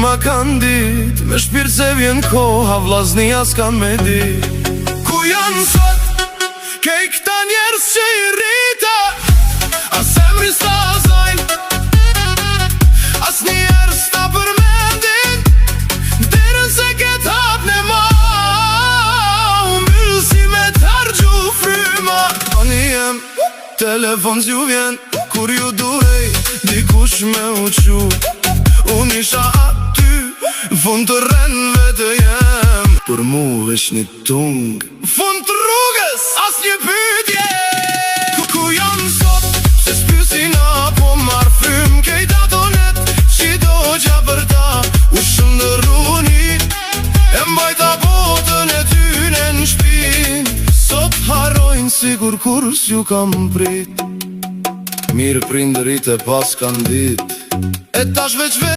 ma kanë dit, me shpirt se vjen koha, vllaznia s'kan me dit. Ku janë sot, kej këta njerës që i rrita, a semri s'ta zajnë, as njerës s'ta përmendin, derën se ket hap në ma, u mbyll si me t'argju fryma. Tani jem, telefon s'ju vjen, kur ju duhej, dikush me u qu. Unë isha aty, fund të rrenve të jem, për mu vesh një tung, fund të rrugës, as një pytje. Ku janë sot, se s'pysin apo marrë frym, kejt ato net, që do gja për ta, u shëndëruni, e mbajta botën e tyne në shpin. Sot harojnë sigur kur s'ju kam prit, mirë prindërit e pas kanë dit, e tash veç